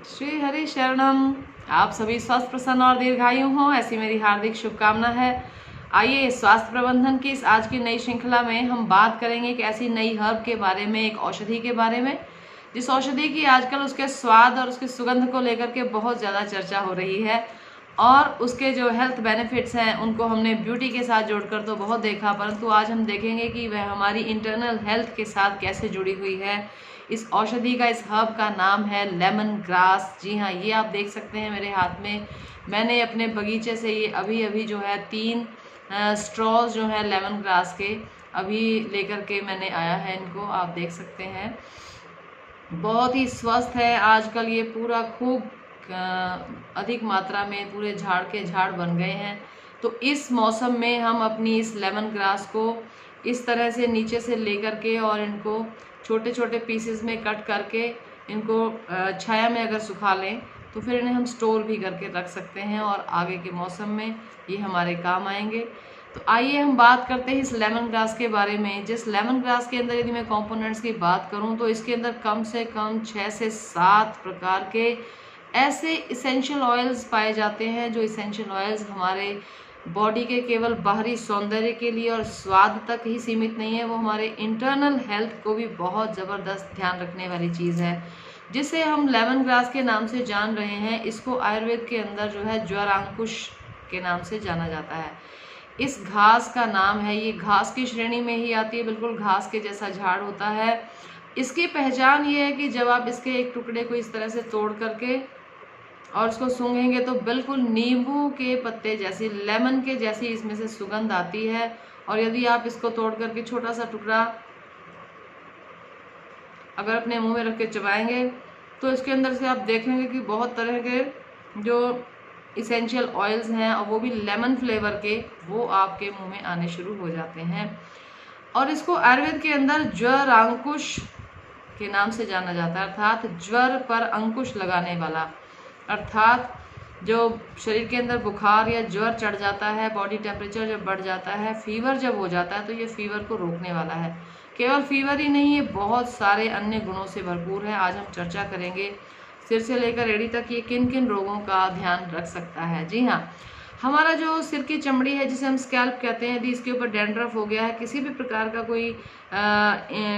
श्री हरि शरणम। आप सभी स्वस्थ, प्रसन्न और दीर्घायु हों, ऐसी मेरी हार्दिक शुभकामना है। आइए स्वास्थ्य प्रबंधन की इस आज की नई श्रृंखला में हम बात करेंगे एक ऐसी नई हर्ब के बारे में, एक औषधि के बारे में, जिस औषधि की आजकल उसके स्वाद और उसके सुगंध को लेकर के बहुत ज़्यादा चर्चा हो रही है और उसके जो हेल्थ बेनिफिट्स हैं उनको हमने ब्यूटी के साथ जोड़कर तो बहुत देखा, परंतु आज हम देखेंगे कि वह हमारी इंटरनल हेल्थ के साथ कैसे जुड़ी हुई है। इस औषधि का, इस हर्ब का नाम है लेमन ग्रास। जी हाँ, ये आप देख सकते हैं मेरे हाथ में। मैंने अपने बगीचे से ये अभी अभी जो है 3 स्ट्रॉज जो है लेमन ग्रास के अभी लेकर के मैंने आया है। इनको आप देख सकते हैं, बहुत ही स्वस्थ है। आजकल ये पूरा खूब अधिक मात्रा में पूरे झाड़ के झाड़ बन गए हैं। तो इस मौसम में हम अपनी इस लेमन ग्रास को इस तरह से नीचे से लेकर के और इनको छोटे छोटे पीसेस में कट करके इनको छाया में अगर सुखा लें तो फिर इन्हें हम स्टोर भी करके रख सकते हैं और आगे के मौसम में ये हमारे काम आएंगे। तो आइए हम बात करते हैं इस लेमन ग्रास के बारे में। जिस लेमन ग्रास के अंदर यदि मैं कंपोनेंट्स की बात करूं तो इसके अंदर कम से कम 6 से 7 प्रकार के ऐसे इसेंशियल ऑयल्स पाए जाते हैं, जो इसेंशियल ऑयल्स हमारे बॉडी के केवल बाहरी सौंदर्य के लिए और स्वाद तक ही सीमित नहीं है, वो हमारे इंटरनल हेल्थ को भी बहुत ज़बरदस्त ध्यान रखने वाली चीज़ है, जिसे हम लेमन ग्रास के नाम से जान रहे हैं। इसको आयुर्वेद के अंदर जो है ज्वरांकुश के नाम से जाना जाता है। इस घास का नाम है, ये घास की श्रेणी में ही आती है, बिल्कुल घास के जैसा झाड़ होता है। इसकी पहचान ये है कि जब आप इसके एक टुकड़े को इस तरह से तोड़ करके और उसको सूंघेंगे तो बिल्कुल नींबू के पत्ते जैसी, लेमन के जैसी इसमें से सुगंध आती है। और यदि आप इसको तोड़ करके छोटा सा टुकड़ा अगर अपने मुंह में रख के चबाएंगे तो इसके अंदर से आप देखेंगे कि बहुत तरह के जो इसेंशियल ऑयल्स हैं और वो भी लेमन फ्लेवर के, वो आपके मुंह में आने शुरू हो जाते हैं। और इसको आयुर्वेद के अंदर ज्वरांकुश के नाम से जाना जाता है, अर्थात ज्वर पर अंकुश लगाने वाला। अर्थात जो शरीर के अंदर बुखार या ज्वर चढ़ जाता है, बॉडी टेम्परेचर जब बढ़ जाता है, फीवर जब हो जाता है, तो ये फीवर को रोकने वाला है। केवल फीवर ही नहीं, ये बहुत सारे अन्य गुणों से भरपूर है। आज हम चर्चा करेंगे सिर से लेकर एड़ी तक ये किन किन रोगों का ध्यान रख सकता है। जी हाँ, हमारा जो सिर की चमड़ी है, जिसे हम स्कैल्प कहते हैं, यदि इसके ऊपर डैंड्रफ हो गया है, किसी भी प्रकार का कोई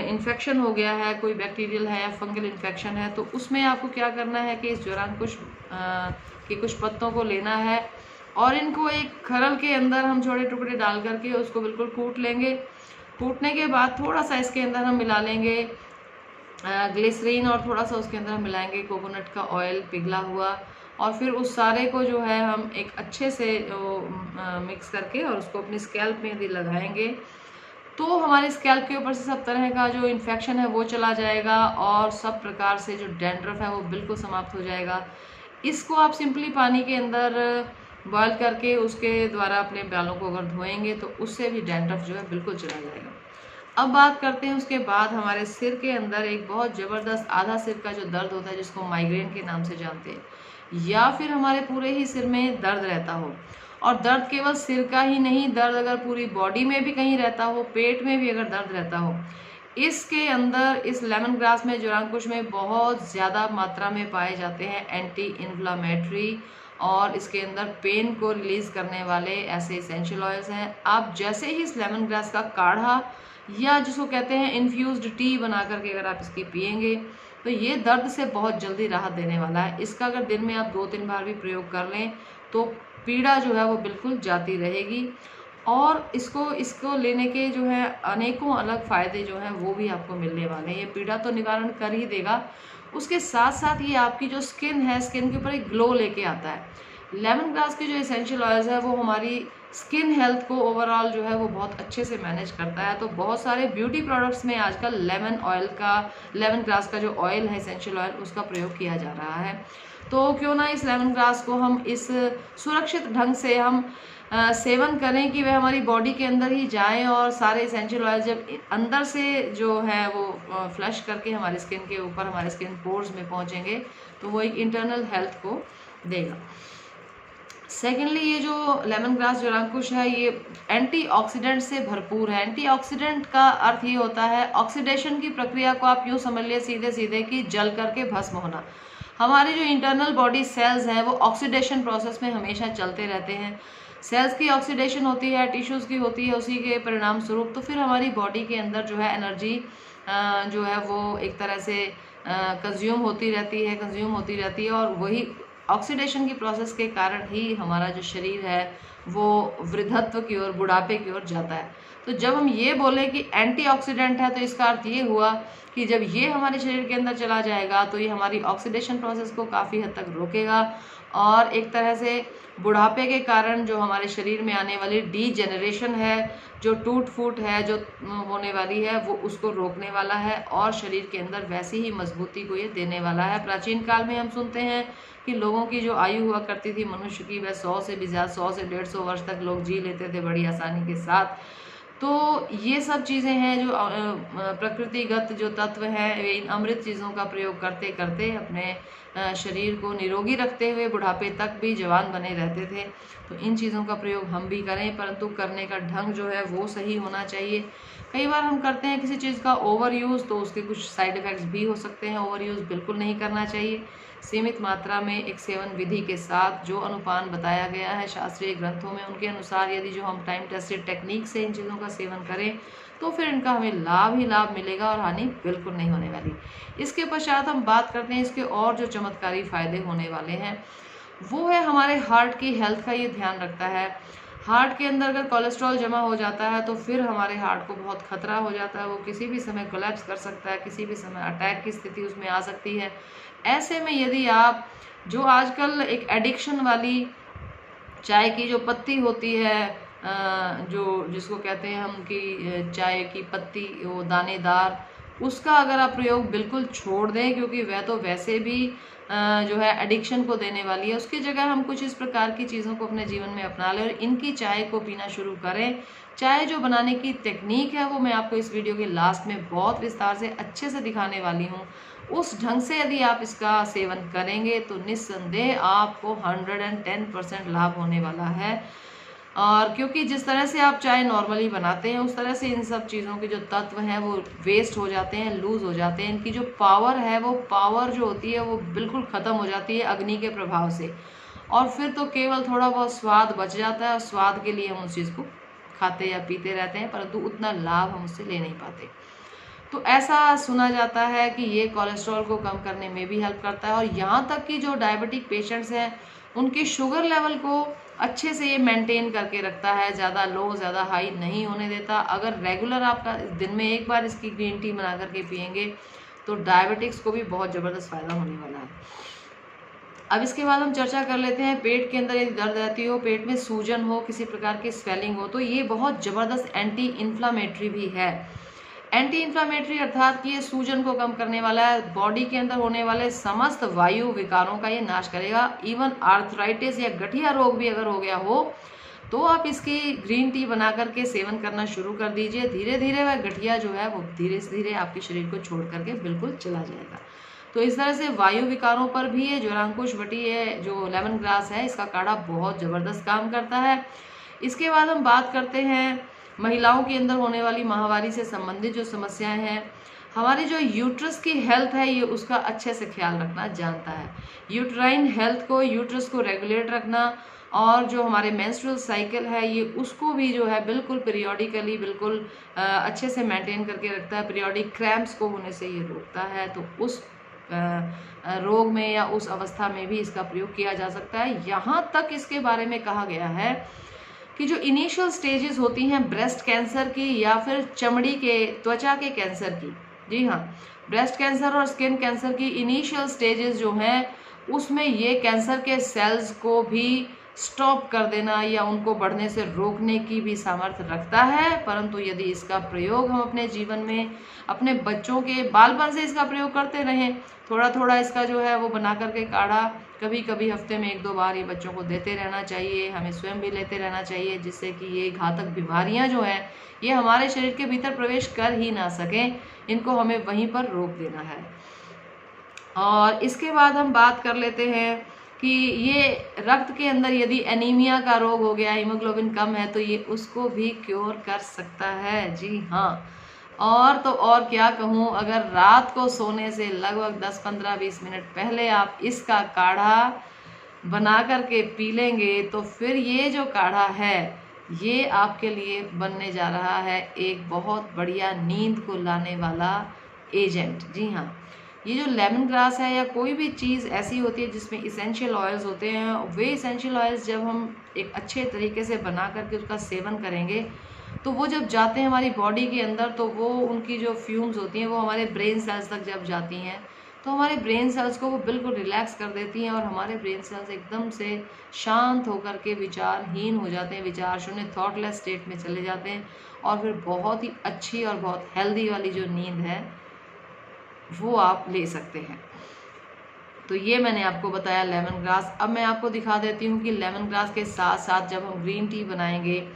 इन्फेक्शन हो गया है, कोई बैक्टीरियल है या फंगल इन्फेक्शन है, तो उसमें आपको क्या करना है कि इस ज्वरांकुश के कुछ पत्तों को लेना है और इनको एक खरल के अंदर हम छोटे टुकड़े डाल करके उसको बिल्कुल कूट लेंगे। कूटने के बाद थोड़ा सा इसके अंदर हम मिला लेंगे ग्लिसरीन और थोड़ा सा उसके अंदर हम मिलाएंगे कोकोनट का ऑयल पिघला हुआ, और फिर उस सारे को जो है हम एक अच्छे से मिक्स करके और उसको अपनी स्कैल्प में यदि लगाएंगे तो हमारे स्कैल्प के ऊपर से सब तरह का जो इन्फेक्शन है वो चला जाएगा और सब प्रकार से जो डैंड्रफ है वो बिल्कुल समाप्त हो जाएगा। इसको आप सिंपली पानी के अंदर बॉयल करके उसके द्वारा अपने बालों को अगर धोएंगे तो उससे भी डैंड्रफ जो है बिल्कुल चला जाएगा। अब बात करते हैं उसके बाद हमारे सिर के अंदर एक बहुत ज़बरदस्त आधा सिर का जो दर्द होता है, जिसको माइग्रेन के नाम से जानते हैं, या फिर हमारे पूरे ही सिर में दर्द रहता हो। और दर्द केवल सिर का ही नहीं, दर्द अगर पूरी बॉडी में भी कहीं रहता हो, पेट में भी अगर दर्द रहता हो, इसके अंदर इस लेमन ग्रास में, ज्वरांकुश में बहुत ज़्यादा मात्रा में पाए जाते हैं एंटी इन्फ्लामेटरी और इसके अंदर पेन को रिलीज़ करने वाले ऐसे इसेंशियल ऑयल्स हैं। आप जैसे ही इस लेमन ग्रास का काढ़ा या जिसको कहते हैं इन्फ्यूज्ड टी बना करके अगर आप इसकी पिएंगे तो ये दर्द से बहुत जल्दी राहत देने वाला है। इसका अगर दिन में आप 2-3 बार भी प्रयोग कर लें तो पीड़ा जो है वो बिल्कुल जाती रहेगी और इसको लेने के जो है अनेकों अलग फ़ायदे जो हैं वो भी आपको मिलने वाले हैं। ये पीड़ा तो निवारण कर ही देगा, उसके साथ साथ ये आपकी जो स्किन है, स्किन के ऊपर एक ग्लो लेके आता है। लेमन ग्रास के जो एसेंशियल ऑयल्स है वो हमारी स्किन हेल्थ को ओवरऑल जो है वो बहुत अच्छे से मैनेज करता है। तो बहुत सारे ब्यूटी प्रोडक्ट्स में आजकल लेमन ग्रास का जो ऑयल है, एसेंशियल ऑयल, उसका प्रयोग किया जा रहा है। तो क्यों ना इस लेमन ग्रास को हम इस सुरक्षित ढंग से हम सेवन करें कि वह हमारी बॉडी के अंदर ही जाएं और सारे एसेंशियल ऑयल जब अंदर से जो है वो फ्लश करके हमारी स्किन के ऊपर, हमारे स्किन पोर्स में पहुंचेंगे तो वो एक इंटरनल हेल्थ को देगा। सेकेंडली ये जो लेमन ग्रास ज्वारांकुश है ये एंटीऑक्सीडेंट से भरपूर है। एंटीऑक्सीडेंट का अर्थ ये होता है ऑक्सीडेशन की प्रक्रिया को आप यूँ समझ लिए सीधे सीधे कि जल करके भस्म होना। हमारे जो इंटरनल बॉडी सेल्स हैं वो ऑक्सीडेशन प्रोसेस में हमेशा चलते रहते हैं। सेल्स की ऑक्सीडेशन होती है, टिश्यूज़ की होती है, उसी के परिणाम स्वरूप तो फिर हमारी बॉडी के अंदर जो है एनर्जी जो है वो एक तरह से कंज्यूम होती रहती है और वही ऑक्सीडेशन की प्रोसेस के कारण ही हमारा जो शरीर है वो वृद्धत्व की ओर, बुढ़ापे की ओर जाता है। तो जब हम ये बोले कि एंटीऑक्सीडेंट है तो इसका अर्थ ये हुआ कि जब ये हमारे शरीर के अंदर चला जाएगा तो ये हमारी ऑक्सीडेशन प्रोसेस को काफ़ी हद तक रोकेगा और एक तरह से बुढ़ापे के कारण जो हमारे शरीर में आने वाली डीजेनरेशन है, जो टूट फूट है जो होने वाली है, वो उसको रोकने वाला है और शरीर के अंदर वैसी ही मजबूती को ये देने वाला है। प्राचीन काल में हम सुनते हैं कि लोगों की जो आयु हुआ करती थी मनुष्य की वह 100 से भी ज़्यादा 100 से 150 वर्ष तक लोग जी लेते थे बड़ी आसानी के साथ। तो ये सब चीज़ें हैं जो प्रकृतिगत जो तत्व हैं वे इन अमृत चीज़ों का प्रयोग करते करते अपने शरीर को निरोगी रखते हुए बुढ़ापे तक भी जवान बने रहते थे। तो इन चीज़ों का प्रयोग हम भी करें, परंतु करने का ढंग जो है वो सही होना चाहिए। कई बार हम करते हैं किसी चीज़ का ओवर यूज़ तो उसके कुछ साइड इफ़ेक्ट्स भी हो सकते हैं। ओवर यूज़ बिल्कुल नहीं करना चाहिए। सीमित मात्रा में एक सेवन विधि के साथ जो अनुपान बताया गया है शास्त्रीय ग्रंथों में उनके अनुसार यदि जो हम टाइम टेस्टेड टेक्निक से इन चीज़ों का सेवन करें तो फिर इनका हमें लाभ ही लाभ मिलेगा और हानि बिल्कुल नहीं होने वाली। इसके पश्चात हम बात करते हैं इसके और जो चमत्कारी फायदे होने वाले हैं वो है हमारे हार्ट की हेल्थ का ये ध्यान रखता है। हार्ट के अंदर अगर कोलेस्ट्रॉल जमा हो जाता है तो फिर हमारे हार्ट को बहुत खतरा हो जाता है, वो किसी भी समय कोलैप्स कर सकता है, किसी भी समय अटैक की स्थिति उसमें आ सकती है। ऐसे में यदि आप जो आजकल एक एडिक्शन वाली चाय की जो पत्ती होती है जो जिसको कहते हैं हम कि चाय की पत्ती वो दानेदार, उसका अगर आप प्रयोग बिल्कुल छोड़ दें क्योंकि वह तो वैसे भी जो है एडिक्शन को देने वाली है, उसकी जगह हम कुछ इस प्रकार की चीज़ों को अपने जीवन में अपना लें और इनकी चाय को पीना शुरू करें। चाय जो बनाने की टेक्निक है वो मैं आपको इस वीडियो के लास्ट में बहुत विस्तार से अच्छे से दिखाने वाली हूँ। उस ढंग से यदि आप इसका सेवन करेंगे तो निस्संदेह आपको 110% लाभ होने वाला है। और क्योंकि जिस तरह से आप चाय नॉर्मली बनाते हैं उस तरह से इन सब चीज़ों के जो तत्व हैं वो वेस्ट हो जाते हैं, लूज़ हो जाते हैं। इनकी जो पावर है वो पावर जो होती है वो बिल्कुल ख़त्म हो जाती है अग्नि के प्रभाव से, और फिर तो केवल थोड़ा बहुत स्वाद बच जाता है और स्वाद के लिए हम उस चीज़ को खाते या पीते रहते हैं, परंतु उतना लाभ हम उससे ले नहीं पाते। तो ऐसा सुना जाता है कि ये कोलेस्ट्रॉल को कम करने में भी हेल्प करता है और यहाँ तक कि जो डायबिटिक पेशेंट्स हैं उनकी शुगर लेवल को अच्छे से ये मेंटेन करके रखता है, ज़्यादा लो ज़्यादा हाई नहीं होने देता। अगर रेगुलर आपका दिन में एक बार इसकी ग्रीन टी बना करके पियेंगे तो डायबिटिक्स को भी बहुत ज़बरदस्त फ़ायदा होने वाला है। अब इसके बाद हम चर्चा कर लेते हैं पेट के अंदर यदि दर्द रहती हो, पेट में सूजन हो, किसी प्रकार की स्वेलिंग हो, तो ये बहुत ज़बरदस्त एंटी इन्फ्लामेटरी भी है। एंटी इन्फ्लामेटरी अर्थात कि ये सूजन को कम करने वाला है, बॉडी के अंदर होने वाले समस्त वायु विकारों का ये नाश करेगा। इवन आर्थराइटिस या गठिया रोग भी अगर हो गया हो तो आप इसकी ग्रीन टी बना करके सेवन करना शुरू कर दीजिए। धीरे धीरे वह गठिया जो है वो धीरे धीरे आपके शरीर को छोड़ करके बिल्कुल चला जाएगा। तो इस तरह से वायु विकारों पर भी ये ज्वारांकुश वटी है जो लेमन ग्रास है इसका काढ़ा बहुत ज़बरदस्त काम करता है। इसके बाद हम बात करते हैं महिलाओं के अंदर होने वाली माहवारी से संबंधित जो समस्याएं हैं। हमारी जो यूट्रस की हेल्थ है ये उसका अच्छे से ख्याल रखना जानता है। यूट्राइन हेल्थ को, यूट्रस को रेगुलेट रखना और जो हमारे मेंस्ट्रुअल साइकिल है ये उसको भी जो है बिल्कुल पीरियोडिकली बिल्कुल अच्छे से मेंटेन करके रखता है। पीरियोडिक क्रैम्प्स को होने से ये रोकता है। तो उस रोग में या उस अवस्था में भी इसका प्रयोग किया जा सकता है। यहाँ तक इसके बारे में कहा गया है कि जो इनिशियल स्टेजेस होती हैं ब्रेस्ट कैंसर की या फिर चमड़ी के त्वचा के कैंसर की, जी हाँ, ब्रेस्ट कैंसर और स्किन कैंसर की इनिशियल स्टेजेस जो हैं उसमें ये कैंसर के सेल्स को भी स्टॉप कर देना या उनको बढ़ने से रोकने की भी सामर्थ्य रखता है। परंतु यदि इसका प्रयोग हम अपने जीवन में अपने बच्चों के बालपन से इसका प्रयोग करते रहें, थोड़ा थोड़ा इसका जो है वो बना करके काढ़ा कभी कभी हफ्ते में 1-2 बार ये बच्चों को देते रहना चाहिए, हमें स्वयं भी लेते रहना चाहिए, जिससे कि ये घातक बीमारियां जो हैं ये हमारे शरीर के भीतर प्रवेश कर ही ना सकें, इनको हमें वहीं पर रोक देना है। और इसके बाद हम बात कर लेते हैं कि ये रक्त के अंदर यदि एनीमिया का रोग हो गया, हीमोग्लोबिन कम है, तो ये उसको भी क्योर कर सकता है। जी हाँ, और तो और क्या कहूँ, अगर रात को सोने से लगभग 10-15-20 मिनट पहले आप इसका काढ़ा बना करके पी लेंगे तो फिर ये जो काढ़ा है ये आपके लिए बनने जा रहा है एक बहुत बढ़िया नींद को लाने वाला एजेंट। जी हाँ, ये जो लेमन ग्रास है या कोई भी चीज़ ऐसी होती है जिसमें इसेंशियल ऑयल्स होते हैं, वे इसेंशियल ऑयल्स जब हम एक अच्छे तरीके से बना करके उसका सेवन करेंगे तो वो जब जाते हैं हमारी बॉडी के अंदर, तो वो उनकी जो फ्यूम्स होती हैं वो हमारे ब्रेन सेल्स तक जब जाती हैं तो हमारे ब्रेन सेल्स को वो बिल्कुल रिलैक्स कर देती हैं और हमारे ब्रेन सेल्स एकदम से शांत होकर के विचारहीन हो जाते हैं, विचार शून्य थॉटलेस स्टेट में चले जाते हैं और फिर बहुत ही अच्छी और बहुत हेल्दी वाली जो नींद है वो आप ले सकते हैं। तो ये मैंने आपको बताया लेमन ग्रास। अब मैं आपको दिखा देती हूँ कि लेमन ग्रास के साथ साथ जब हम ग्रीन टी बनाएंगे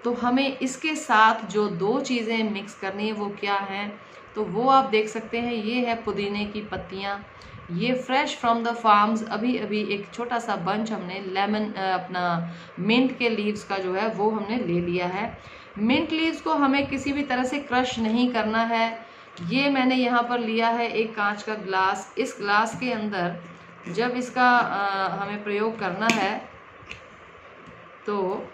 तो हमें इसके साथ जो 2 चीज़ें मिक्स करनी है वो क्या हैं, तो वो आप देख सकते हैं। ये है पुदीने की पत्तियाँ, ये फ्रेश फ्रॉम द फार्म्स, अभी अभी एक छोटा सा बंच हमने लेमन अपना मिंट के लीव्स का जो है वो हमने ले लिया है। मिंट लीव्स को हमें किसी भी तरह से क्रश नहीं करना है। ये मैंने यहाँ पर लिया है एक कांच का ग्लास। इस ग्लास के अंदर जब इसका हमें प्रयोग करना है तो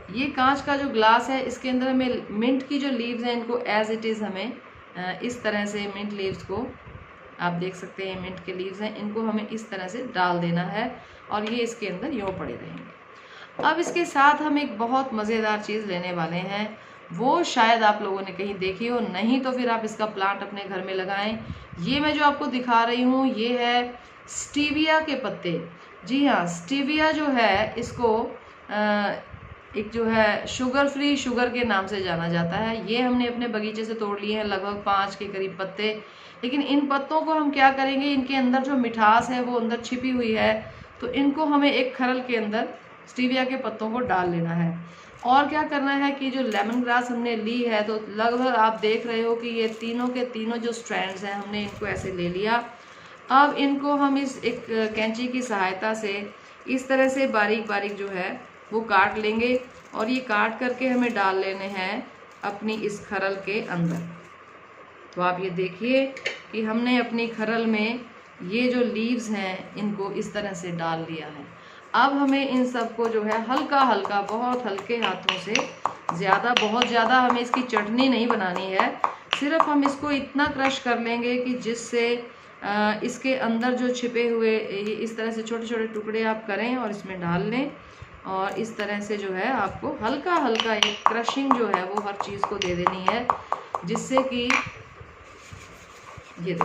ये कांच का जो ग्लास है इसके अंदर हमें मिंट की जो लीव्स हैं इनको एज इट इज़ हमें इस तरह से मिंट लीव्स को आप देख सकते हैं, मिंट के लीव्स हैं, इनको हमें इस तरह से डाल देना है और ये इसके अंदर यूँ पड़े रहेंगे। अब इसके साथ हम एक बहुत मज़ेदार चीज़ लेने वाले हैं, वो शायद आप लोगों ने कहीं देखी हो, नहीं तो फिर आप इसका प्लांट अपने घर में लगाएं। ये मैं जो आपको दिखा रही हूँ ये है स्टीविया के पत्ते। जी हाँ, स्टीविया जो है इसको एक जो है शुगर फ्री शुगर के नाम से जाना जाता है। ये हमने अपने बगीचे से तोड़ लिए हैं, लगभग 5 के करीब पत्ते। लेकिन इन पत्तों को हम क्या करेंगे, इनके अंदर जो मिठास है वो अंदर छिपी हुई है, तो इनको हमें एक खरल के अंदर स्टीविया के पत्तों को डाल लेना है। और क्या करना है कि जो लेमन ग्रास हमने ली है तो लगभग आप देख रहे हो कि ये तीनों के तीनों जो स्ट्रैंड्स हैं हमने इनको ऐसे ले लिया। अब इनको हम इस एक कैंची की सहायता से इस तरह से बारीक बारीक जो है वो काट लेंगे और ये काट करके हमें डाल लेने हैं अपनी इस खरल के अंदर। तो आप ये देखिए कि हमने अपनी खरल में ये जो लीव्स हैं इनको इस तरह से डाल लिया है। अब हमें इन सबको जो है हल्का हल्का बहुत हल्के हाथों से, बहुत ज़्यादा हमें इसकी चटनी नहीं बनानी है, सिर्फ हम इसको इतना क्रश कर लेंगे कि जिससे इसके अंदर जो छिपे हुए इस तरह से छोटे छोटे टुकड़े आप करें और इसमें डाल लें और इस तरह से जो है आपको हल्का हल्का एक क्रशिंग जो है वो हर चीज़ को दे देनी है, जिससे कि ये देखिए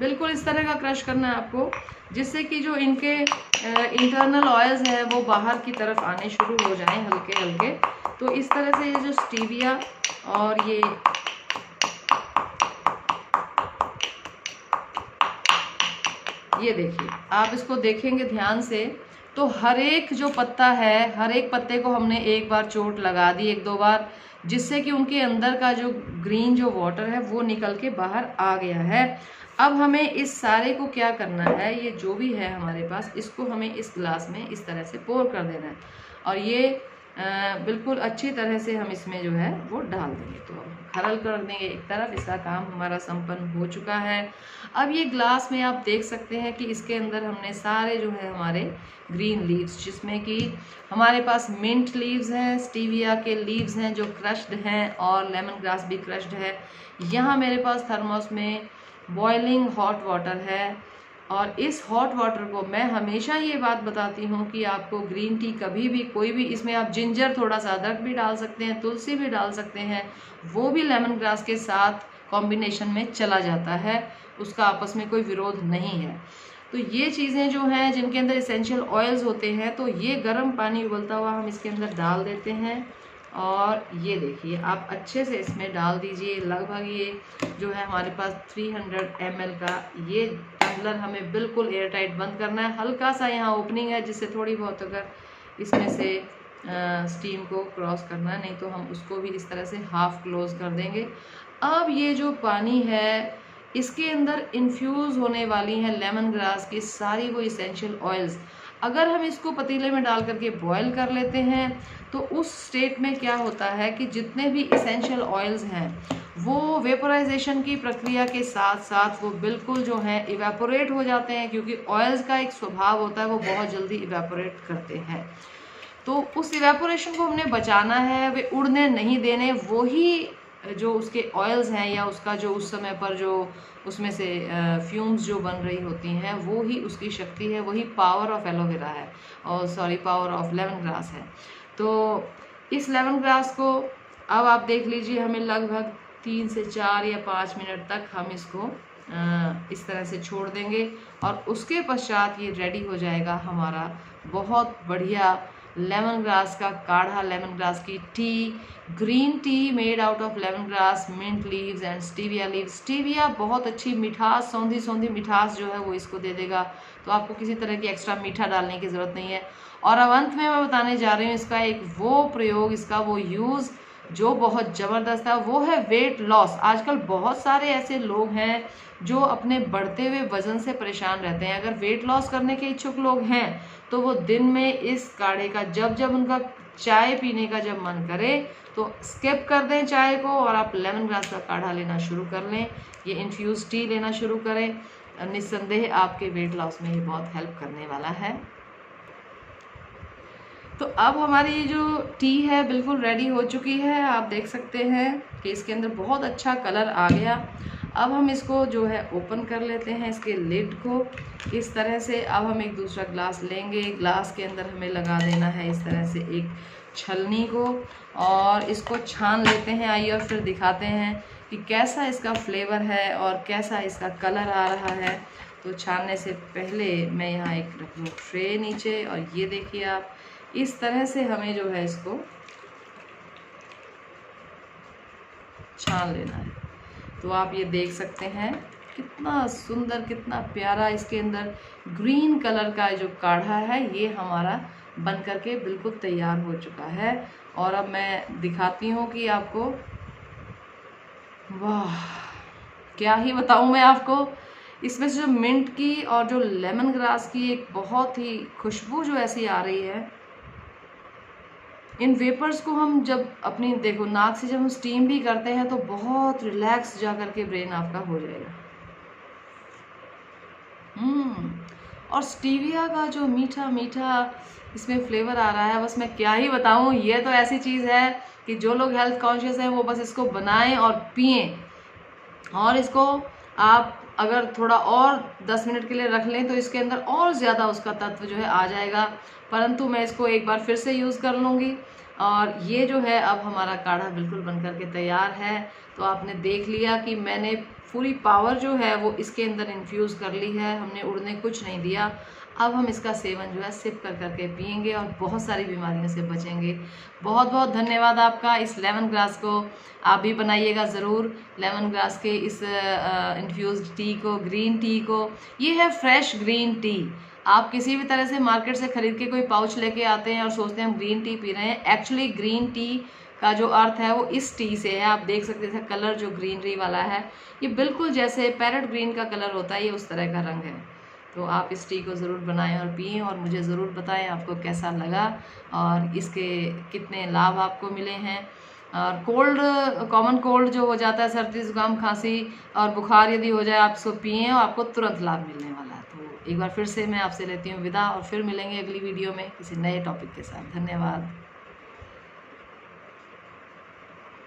बिल्कुल इस तरह का क्रश करना है आपको, जिससे कि जो इनके इंटरनल ऑयल्स हैं वो बाहर की तरफ आने शुरू हो जाएं हल्के हल्के। तो इस तरह से ये जो स्टीविया और ये देखिए आप इसको देखेंगे ध्यान से तो हर एक जो पत्ता है, हर एक पत्ते को हमने एक बार चोट लगा दी, 1-2 बार, जिससे कि उनके अंदर का जो ग्रीन जो वाटर है वो निकल के बाहर आ गया है। अब हमें इस सारे को क्या करना है, ये जो भी है हमारे पास इसको हमें इस ग्लास में इस तरह से पोर कर देना है और ये बिल्कुल अच्छी तरह से हम इसमें जो है वो डाल देंगे। तो खरल कर देंगे एक तरफ, इसका काम हमारा संपन्न हो चुका है। अब ये ग्लास में आप देख सकते हैं कि इसके अंदर हमने सारे जो है हमारे ग्रीन लीव्स, जिसमें कि हमारे पास मिंट लीव्स हैं, स्टीविया के लीव्स हैं जो क्रश्ड हैं और लेमन ग्रास भी क्रश्ड है। यहाँ मेरे पास थर्मोस में बॉइलिंग हॉट वाटर है और इस हॉट वाटर को मैं हमेशा ये बात बताती हूँ कि आपको ग्रीन टी कभी भी कोई भी, इसमें आप जिंजर थोड़ा सा अदरक भी डाल सकते हैं, तुलसी भी डाल सकते हैं, वो भी लेमन ग्रास के साथ कॉम्बिनेशन में चला जाता है, उसका आपस में कोई विरोध नहीं है। तो ये चीज़ें जो हैं जिनके अंदर इसेंशियल ऑयल्स होते हैं, तो ये गर्म पानी उबलता हुआ हम इसके अंदर डाल देते हैं और ये देखिए आप अच्छे से इसमें डाल दीजिए। लगभग ये जो है हमारे पास 300 ml का ये टम्बलर हमें बिल्कुल एयर टाइट बंद करना है। हल्का सा यहाँ ओपनिंग है जिससे थोड़ी बहुत अगर इसमें से स्टीम को क्रॉस करना है, नहीं तो हम उसको भी इस तरह से हाफ क्लोज कर देंगे। अब ये जो पानी है इसके अंदर इन्फ्यूज़ होने वाली हैं लेमन ग्रास की सारी वो इसेंशियल ऑयल्स। अगर हम इसको पतीले में डाल करके बॉयल कर लेते हैं तो उस स्टेट में क्या होता है कि जितने भी इसेंशियल ऑयल्स हैं वो वेपोराइजेशन की प्रक्रिया के साथ साथ वो बिल्कुल जो है इवेपोरेट हो जाते हैं, क्योंकि ऑयल्स का एक स्वभाव होता है वो बहुत जल्दी इवेपोरेट करते हैं। तो उस इवेपोरेशन को हमने बचाना है, वे उड़ने नहीं देने। वो ही जो उसके ऑयल्स हैं या उसका जो उस समय पर जो उसमें से फ्यूम्स जो बन रही होती हैं वो ही उसकी शक्ति है, वही पावर ऑफ एलोवेरा है, और sorry power of lemon grass है। तो इस लेमन ग्रास को अब आप देख लीजिए, हमें लगभग 3 से 4 या 5 मिनट तक हम इसको इस तरह से छोड़ देंगे और उसके पश्चात ये रेडी हो जाएगा हमारा बहुत बढ़िया लेमन ग्रास का काढ़ा, लेमन ग्रास की tea, green tea made out of lemon grass, mint leaves and stevia leaves. Stevia बहुत अच्छी मिठास, सौंधी सौंधी मिठास जो है वो इसको दे देगा, तो आपको किसी तरह की एक्स्ट्रा मीठा डालने की ज़रूरत नहीं है। और अब अंत में मैं बताने जा रही हूँ इसका एक वो प्रयोग, इसका वो यूज़ जो बहुत ज़बरदस्त है, वो है वेट लॉस। आजकल बहुत सारे ऐसे लोग हैं जो अपने बढ़ते हुए वज़न से परेशान रहते हैं। अगर वेट लॉस करने के इच्छुक लोग हैं तो वो दिन में इस काढ़े का जब उनका चाय पीने का जब मन करे तो स्किप कर दें चाय को और आप लेमन ग्रास का काढ़ा लेना शुरू कर लें, ये इन्फ्यूज़ टी लेना शुरू करें। निस्संदेह आपके वेट लॉस में ये बहुत हेल्प करने वाला है। तो अब हमारी ये जो टी है बिल्कुल रेडी हो चुकी है। आप देख सकते हैं कि इसके अंदर बहुत अच्छा कलर आ गया। अब हम इसको जो है ओपन कर लेते हैं, इसके लिड को इस तरह से। अब हम एक दूसरा ग्लास लेंगे, ग्लास के अंदर हमें लगा देना है इस तरह से एक छलनी को और इसको छान लेते हैं। आइए और फिर दिखाते हैं कि कैसा इसका फ्लेवर है और कैसा इसका कलर आ रहा है। तो छानने से पहले मैं यहाँ एक रख लूँ ट्रे नीचे, और ये देखिए आप इस तरह से हमें जो है इसको छान लेना है। तो आप ये देख सकते हैं कितना सुंदर, कितना प्यारा इसके अंदर ग्रीन कलर का जो काढ़ा है ये हमारा बन करके बिल्कुल तैयार हो चुका है। और अब मैं दिखाती हूँ कि आपको, वाह क्या ही बताऊँ मैं आपको, इसमें से जो मिंट की और जो लेमन ग्रास की एक बहुत ही खुशबू जो ऐसी आ रही है। इन वेपर्स को हम जब अपनी देखो नाक से जब हम स्टीम भी करते हैं तो बहुत रिलैक्स जा करके ब्रेन आपका हो जाएगा। और स्टीविया का जो मीठा मीठा इसमें फ्लेवर आ रहा है, बस मैं क्या ही बताऊं। ये तो ऐसी चीज़ है कि जो लोग हेल्थ कॉन्शियस हैं वो बस इसको बनाएं और पिएं। और इसको आप अगर थोड़ा और 10 मिनट के लिए रख लें तो इसके अंदर और ज़्यादा उसका तत्व जो है आ जाएगा, परंतु मैं इसको एक बार फिर से यूज़ कर लूँगी। और ये जो है अब हमारा काढ़ा बिल्कुल बन करके तैयार है। तो आपने देख लिया कि मैंने पूरी पावर जो है वो इसके अंदर इन्फ्यूज़ कर ली है, हमने उड़ने कुछ नहीं दिया। अब हम इसका सेवन जो है सिप कर करके पिएंगे और बहुत सारी बीमारियों से बचेंगे। बहुत बहुत धन्यवाद आपका। इस लेमन ग्रास को आप भी बनाइएगा ज़रूर, लेमन ग्रास के इस इन्फ्यूज़्ड टी को, ग्रीन टी को। ये है फ्रेश ग्रीन टी। आप किसी भी तरह से मार्केट से ख़रीद के कोई पाउच लेके आते हैं और सोचते हैं हम ग्रीन टी पी रहे हैं। एक्चुअली ग्रीन टी का जो अर्थ है वो इस टी से है। आप देख सकते हैं कलर जो ग्रीनरी वाला है ये बिल्कुल जैसे पैरेट ग्रीन का कलर होता है, ये उस तरह का रंग है। तो आप इस टी को ज़रूर बनाएं और पिएं और मुझे ज़रूर बताएं आपको कैसा लगा और इसके कितने लाभ आपको मिले हैं। और कॉमन कोल्ड जो हो जाता है, सर्दी जुकाम खांसी और बुखार यदि हो जाए, आप इसको पिएं और आपको तुरंत लाभ मिलने वाला है। तो एक बार फिर से मैं आपसे लेती हूँ विदा और फिर मिलेंगे अगली वीडियो में किसी नए टॉपिक के साथ। धन्यवाद।